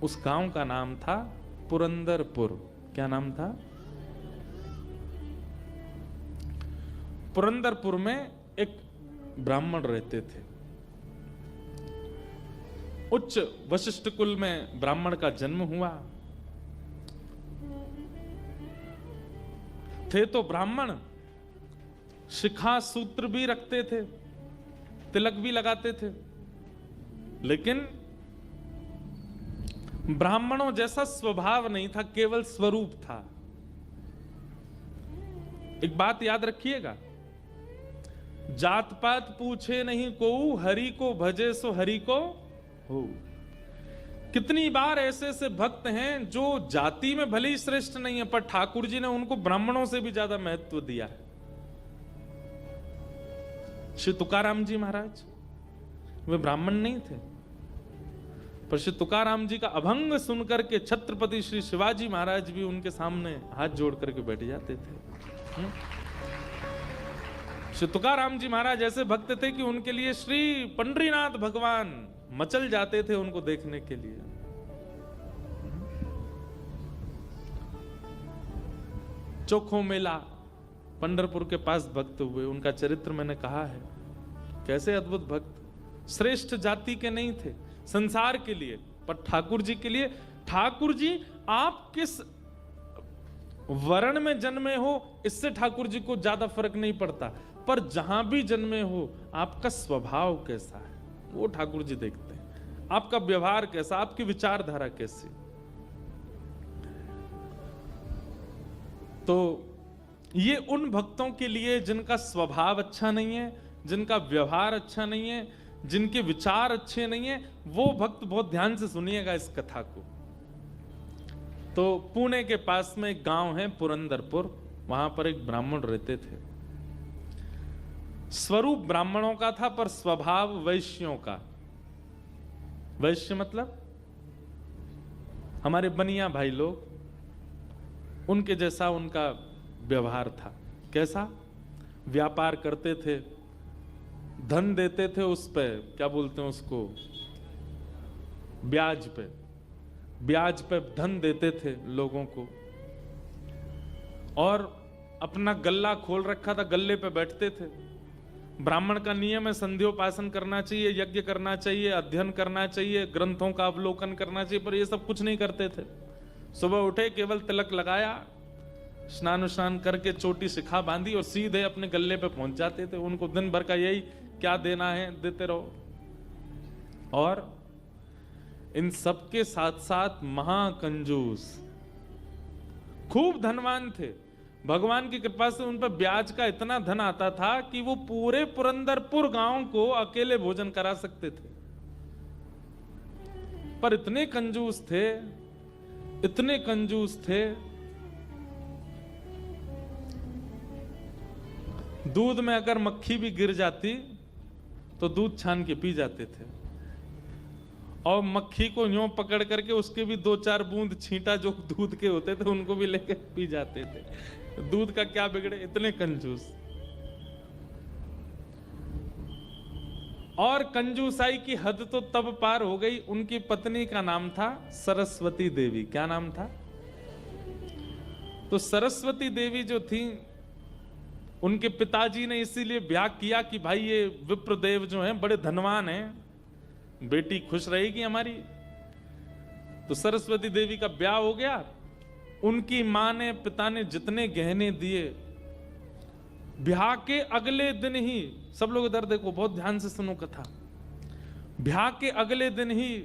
उस गांव का नाम था पुरंदरपुर। क्या नाम था? पुरंदरपुर में एक ब्राह्मण रहते थे। उच्च वशिष्ठ कुल में ब्राह्मण का जन्म हुआ। थे तो ब्राह्मण, शिखा सूत्र भी रखते थे, तिलक भी लगाते थे, लेकिन ब्राह्मणों जैसा स्वभाव नहीं था, केवल स्वरूप था। एक बात याद रखिएगा, जात पात पूछे नहीं को, हरि को भजे सो हरि को हो। कितनी बार ऐसे ऐसे भक्त हैं जो जाति में भले ही श्रेष्ठ नहीं है, पर ठाकुर जी ने उनको ब्राह्मणों से भी ज्यादा महत्व दिया है। श्री तुकाराम जी महाराज वे ब्राह्मण नहीं थे, पर श्री तुकाराम जी का अभंग सुनकर के छत्रपति श्री शिवाजी महाराज भी उनके सामने हाथ जोड़ करके बैठ जाते थे। श्री तुकाराम जी महाराज ऐसे भक्त थे कि उनके लिए श्री पंडरीनाथ भगवान मचल जाते थे उनको देखने के लिए। चोखो मेला पंढरपुर के पास भक्त हुए, उनका चरित्र मैंने कहा है। कैसे अद्भुत भक्त, श्रेष्ठ जाति के नहीं थे संसार के लिए, पर ठाकुर जी के लिए। ठाकुर जी आप किस वर्ण में जन्मे हो इससे ठाकुर जी को ज्यादा फर्क नहीं पड़ता, पर जहां भी जन्मे हो आपका स्वभाव कैसा है वो ठाकुर जी देखते हैं। आपका व्यवहार कैसा, आपकी विचारधारा कैसी। तो ये उन भक्तों के लिए जिनका स्वभाव अच्छा नहीं है, जिनका व्यवहार अच्छा नहीं है, जिनके विचार अच्छे नहीं है, वो भक्त बहुत ध्यान से सुनिएगा इस कथा को। तो पुणे के पास में एक गांव है पुरंदरपुर, वहां पर एक ब्राह्मण रहते थे। स्वरूप ब्राह्मणों का था पर स्वभाव वैश्यों का। वैश्य मतलब हमारे बनिया भाई लोग, उनके जैसा उनका व्यवहार था। कैसा? व्यापार करते थे, धन देते थे, उस पे क्या बोलते हैं उसको, ब्याज पे, ब्याज पे धन देते थे लोगों को, और अपना गल्ला खोल रखा था, गल्ले पे बैठते थे। ब्राह्मण का नियम है संध्योपासन करना चाहिए, यज्ञ करना चाहिए, अध्ययन करना चाहिए, ग्रंथों का अवलोकन करना चाहिए, पर ये सब कुछ नहीं करते थे। सुबह उठे, केवल तिलक लगाया, स्नान उस्नान करके चोटी शिखा बांधी और सीधे अपने गल्ले पे पहुंच जाते थे। उनको दिन भर का यही क्या देना है देते रहो। और इन सबके साथ साथ महाकंजूस, खूब धनवान थे। भगवान की कृपा से उन पर ब्याज का इतना धन आता था कि वो पूरे पुरंदरपुर गांव को अकेले भोजन करा सकते थे। पर इतने कंजूस थे, इतने कंजूस थे, दूध में अगर मक्खी भी गिर जाती तो दूध छान के पी जाते थे, और मक्खी को यूं पकड़ करके उसके भी 2-4 बूंद छींटा जो दूध के होते थे उनको भी लेके पी जाते थे। दूध का क्या बिगड़े, इतने कंजूस। और कंजूसाई की हद तो तब पार हो गई, उनकी पत्नी का नाम था सरस्वती देवी। क्या नाम था? तो सरस्वती देवी जो थी, उनके पिताजी ने इसीलिए ब्याह किया कि भाई ये विप्रदेव जो हैं बड़े धनवान हैं, बेटी खुश रहेगी हमारी। तो सरस्वती देवी का ब्याह हो गया। उनकी मां ने, पिता ने जितने गहने दिए, ब्याह के अगले दिन ही, सब लोग इधर देखो, बहुत ध्यान से सुनो कथा। ब्याह के अगले दिन ही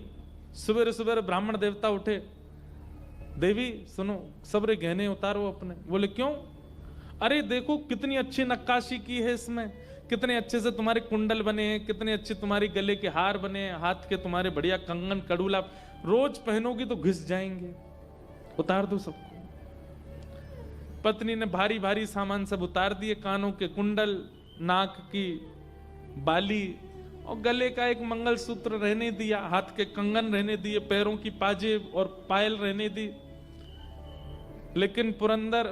सवेरे सवेरे ब्राह्मण देवता उठे, देवी सुनो, सबरे गहने उतारो अपने। बोले क्यों? अरे देखो कितनी अच्छी नक्काशी की है इसमें, कितने अच्छे से तुम्हारे कुंडल बने हैं, कितने अच्छे तुम्हारे गले के हार बने हैं, हाथ के तुम्हारे बढ़िया कंगन कड़ूला, रोज पहनोगी तो घिस जाएंगे, उतार दो सबको। पत्नी ने भारी भारी सामान सब उतार दिए, कानों के कुंडल, नाक की बाली और गले का एक मंगलसूत्र रहने दिया, हाथ के कंगन रहने दिए, पैरों की पाजेब और पायल रहने दी। लेकिन पुरंदर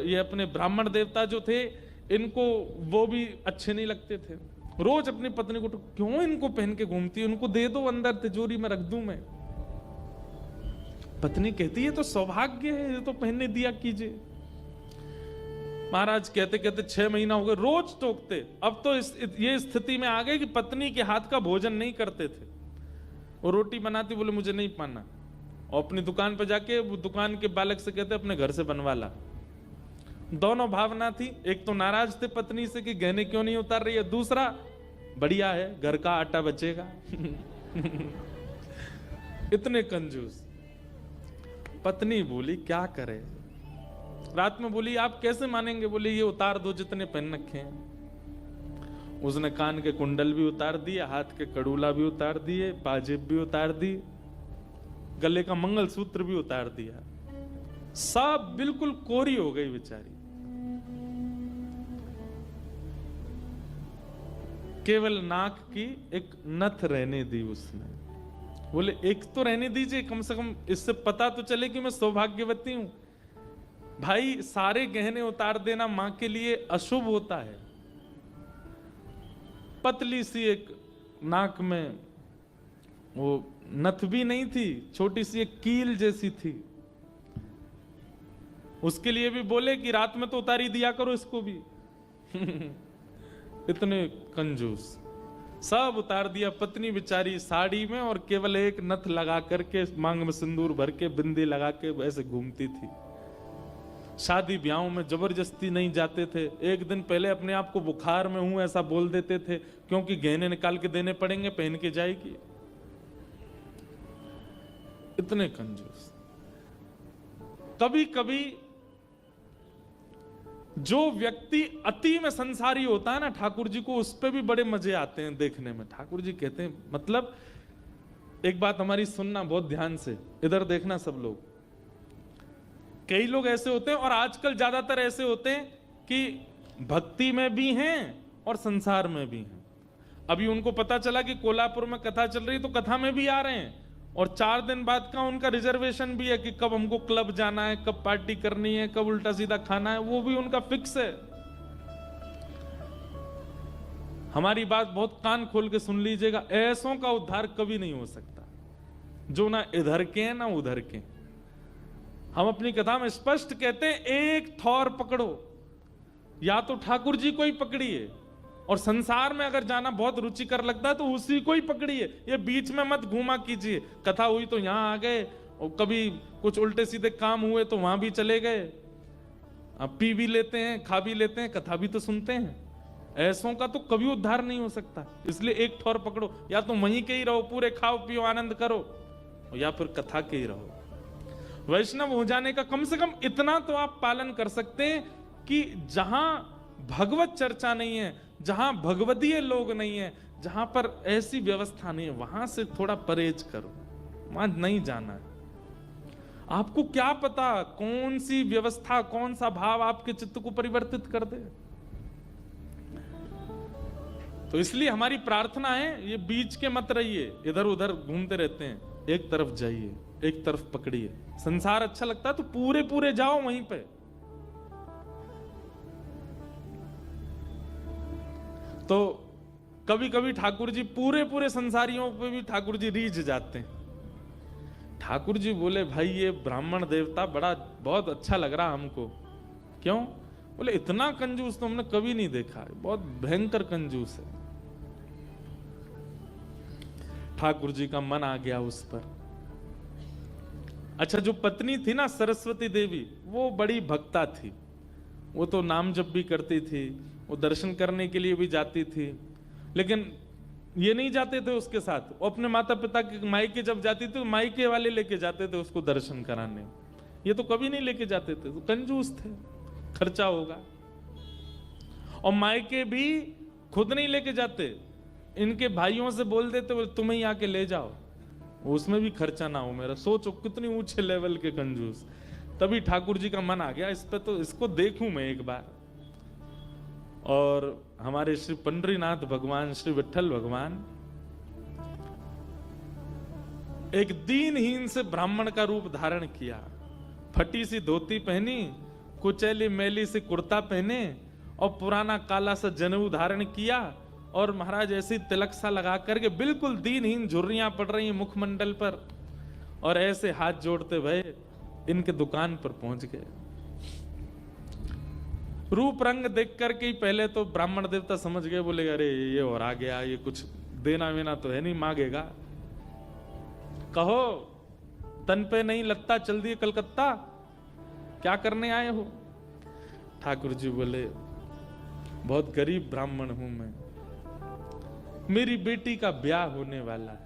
ये अपने ब्राह्मण देवता जो थे, इनको वो भी अच्छे नहीं लगते थे। रोज अपनी पत्नी को, क्यों इनको पहन के घूमती है, उनको दे दो, अंदर तिजोरी में रख दूं मैं। पत्नी कहती है तो सौभाग्य है, ये तो पहनने दिया कीजिए। महाराज कहते कहते 6 महीना हो गए, रोज टोकते। अब तो ये स्थिति में आ गए कि पत्नी के हाथ का भोजन नहीं करते थे। वो रोटी बनाती, बोले मुझे नहीं पाना, और अपनी दुकान पर जाके वो दुकान के बालक से कहते अपने घर से बनवा ला। दोनों भावना थी, एक तो नाराज थे पत्नी से कि गहने क्यों नहीं उतार रही है, दूसरा बढ़िया है घर का आटा बचेगा। इतने कंजूस। पत्नी बोली क्या करे, रात में बोली आप कैसे मानेंगे, बोले ये उतार दो जितने पहन रखे हैं। उसने कान के कुंडल भी उतार दिए, हाथ के कड़ूला भी उतार दिए, पाजेब भी उतार दी, गले का मंगलसूत्र भी उतार दिया। सब बिल्कुल कोरी हो गई बेचारी। केवल नाक की एक नथ रहने दी उसने। बोले एक तो रहने दीजिए, कम से कम इससे पता तो चले कि मैं सौभाग्यवती हूं। भाई सारे गहने उतार देना मां के लिए अशुभ होता है। पतली सी एक नाक में वो नथ भी नहीं थी, छोटी सी एक कील जैसी थी। उसके लिए भी बोले कि रात में तो उतारी दिया करो इसको भी। इतने कंजूस। सब उतार दिया। पत्नी बेचारी साड़ी में और केवल एक नथ लगा करके, मांग में सिंदूर भर के, बिंदी लगा के वैसे घूमती थी। शादी ब्याहों में जबरदस्ती नहीं जाते थे। एक दिन पहले अपने आप को बुखार में हूं ऐसा बोल देते थे, क्योंकि गहने निकाल के देने पड़ेंगे, पहन के जाएगी। इतने कंजूस। कभी कभी जो व्यक्ति अति में संसारी होता है ना, ठाकुर जी को उस पे भी बड़े मजे आते हैं देखने में। ठाकुर जी कहते हैं, मतलब एक बात हमारी सुनना बहुत ध्यान से, इधर देखना सब लोग। कई लोग ऐसे होते हैं, और आजकल ज्यादातर ऐसे होते हैं कि भक्ति में भी हैं और संसार में भी हैं। अभी उनको पता चला कि कोल्हापुर में कथा चल रही, तो कथा में भी आ रहे हैं, और 4 दिन बाद का उनका रिजर्वेशन भी है कि कब हमको क्लब जाना है, कब पार्टी करनी है, कब उल्टा सीधा खाना है, वो भी उनका फिक्स है। हमारी बात बहुत कान खोल के सुन लीजिएगा, ऐसों का उद्धार कभी नहीं हो सकता जो ना इधर के हैं ना उधर के। हम अपनी कथा में स्पष्ट कहते हैं, एक थौर पकड़ो, या तो ठाकुर जी को ही पकड़िए, और संसार में अगर जाना बहुत रुचिकर लगता है तो उसी को ही पकड़िए। ये बीच में मत घूमा कीजिए। कथा हुई तो यहां आ गए, और कभी कुछ उल्टे सीधे काम हुए तो वहां भी चले गए। अब पी भी लेते हैं, खा भी लेते हैं, कथा भी तो सुनते हैं। ऐसों का तो कभी उद्धार नहीं हो सकता। इसलिए एक ठौर पकड़ो, या तो वहीं के ही रहो, पूरे खाओ पियो आनंद करो, या फिर कथा के ही रहो। वैष्णव हो जाने का कम से कम इतना तो आप पालन कर सकते हैं कि जहां भगवत चर्चा नहीं है, जहां भगवदीय लोग नहीं है, जहां पर ऐसी व्यवस्था नहीं है, वहां से थोड़ा परहेज करो, वहां नहीं जाना है। आपको क्या पता कौन सी व्यवस्था, कौन सा भाव आपके चित्त को परिवर्तित कर दे। तो इसलिए हमारी प्रार्थना है, ये बीच के मत रहिए, इधर उधर घूमते रहते हैं। एक तरफ जाइए, एक तरफ पकड़िए। संसार अच्छा लगता है तो पूरे पूरे जाओ वहीं पे। तो कभी कभी ठाकुर जी पूरे पूरे संसारियों पे भी ठाकुर जी रीझ जाते हैं। ठाकुर जी बोले, भाई ये ब्राह्मण देवता बड़ा बहुत अच्छा लग रहा हमको। क्यों? बोले इतना कंजूस तो हमने कभी नहीं देखा है, बहुत भयंकर कंजूस है। ठाकुर जी का मन आ गया उस पर। अच्छा, जो पत्नी थी ना सरस्वती देवी, वो बड़ी भक्ता थी। वो तो नाम जप भी करती थी, वो दर्शन करने के लिए भी जाती थी, लेकिन ये नहीं जाते थे उसके साथ। वो अपने माता पिता के मायके जब जाती थी तो मायके वाले लेके जाते थे उसको दर्शन कराने। ये तो कभी नहीं लेके जाते थे, तो कंजूस थे, खर्चा होगा। और मायके भी खुद नहीं लेके जाते, इनके भाइयों से बोल देते, बोले तुम ही आके ले जाओ, उसमें भी खर्चा ना हो मेरा। सोचो कितनी ऊंचे लेवल के कंजूस। तभी ठाकुर जी का मन आ गया, इस पे तो इसको देखूं मैं एक बार। और हमारे श्री पंडरीनाथ भगवान, श्री विठल भगवान एक दीनहीन से ब्राह्मण का रूप धारण किया। फटी सी धोती पहनी, कुचैली मैली सी कुर्ता पहने, और पुराना काला सा जनेऊ धारण किया, और महाराज ऐसी तिलक सा लगा करके बिल्कुल दीनहीन, झुर्रियां पड़ रही मुखमंडल पर, और ऐसे हाथ जोड़ते भये इनके दुकान पर पहुंच गए। रूप रंग देख करके ही पहले तो ब्राह्मण देवता समझ गए, बोले अरे ये और आ गया, ये कुछ देना वेना तो है नहीं, मांगेगा। कहो तन पे नहीं लगता, चल दिए कलकत्ता, क्या करने आए हो? ठाकुर जी बोले बहुत गरीब ब्राह्मण हूं मैं, मेरी बेटी का ब्याह होने वाला है,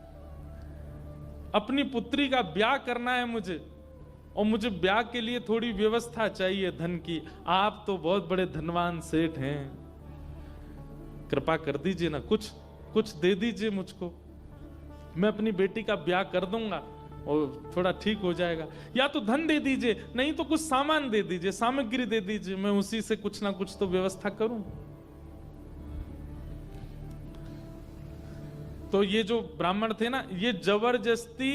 अपनी पुत्री का ब्याह करना है मुझे, और मुझे ब्याह के लिए थोड़ी व्यवस्था चाहिए धन की। आप तो बहुत बड़े धनवान सेठ हैं, कृपा कर दीजिए ना, कुछ दे दीजिए मुझको, मैं अपनी बेटी का ब्याह कर दूंगा और थोड़ा ठीक हो जाएगा। या तो धन दे दीजिए, नहीं तो कुछ सामान दे दीजिए, सामग्री दे दीजिए, मैं उसी से कुछ ना कुछ तो व्यवस्था करूं। तो ये जो ब्राह्मण थे ना, ये जबरदस्ती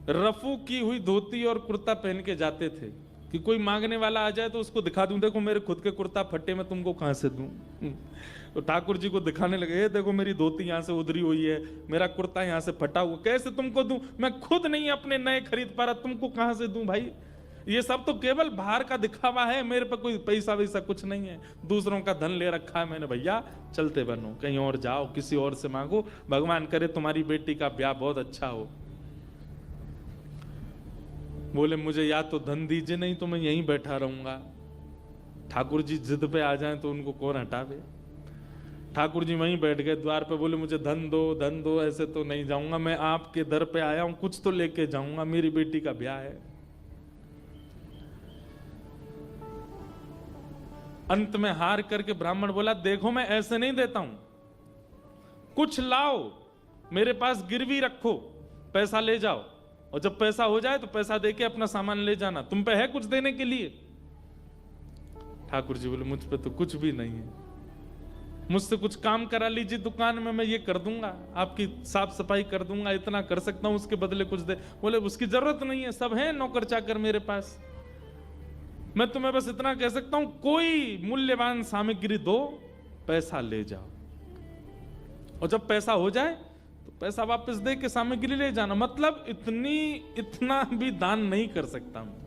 रफू की हुई धोती और कुर्ता पहन के जाते थे कि कोई मांगने वाला आ जाए तो उसको दिखा दूं, देखो मेरे खुद के कुर्ता फटे, मैं तुमको कहां से दूं। तो ठाकुर जी को दिखाने लगे, ये देखो मेरी धोती यहां से उधरी हुई है, मेरा कुर्ता यहां से फटा हुआ, कैसे तुमको दूं, मैं खुद नहीं अपने नए खरीद पा रहा, तुमको कहां से दूं भाई। ये सब तो केवल बाहर का दिखावा है, मेरे पे कोई पैसा वैसा कुछ नहीं है, दूसरों का धन ले रखा है मैंने। भैया चलते बनो, कहीं और जाओ, किसी और से मांगो, भगवान करे तुम्हारी बेटी का ब्याह बहुत अच्छा हो। बोले मुझे या तो धन दीजिए, नहीं तो मैं यहीं बैठा रहूंगा। ठाकुर जी जिद पे आ जाएं तो उनको कौन हटावे। ठाकुर जी वहीं बैठ गए द्वार पे, बोले मुझे धन दो, ऐसे तो नहीं जाऊंगा, मैं आपके दर पे आया हूं, कुछ तो लेके जाऊंगा, मेरी बेटी का ब्याह है। अंत में हार करके ब्राह्मण बोला, देखो मैं ऐसे नहीं देता हूं, कुछ लाओ, मेरे पास गिरवी रखो, पैसा ले जाओ, और जब पैसा हो जाए तो पैसा देके अपना सामान ले जाना, तुम पे है कुछ देने के लिए। ठाकुर जी बोले मुझ पे तो कुछ भी नहीं है, मुझसे कुछ काम करा लीजिए दुकान में, मैं ये कर दूंगा, आपकी साफ सफाई कर दूंगा, इतना कर सकता हूं, उसके बदले कुछ दे। बोले उसकी जरूरत नहीं है, सब है नौकर चाकर मेरे पास, मैं तुम्हें बस इतना कह सकता हूं, कोई मूल्यवान सामग्री दो, पैसा ले जाओ, और जब पैसा हो जाए तो पैसा वापस दे के सामग्री ले जाना। मतलब इतना भी दान नहीं कर सकता हूं।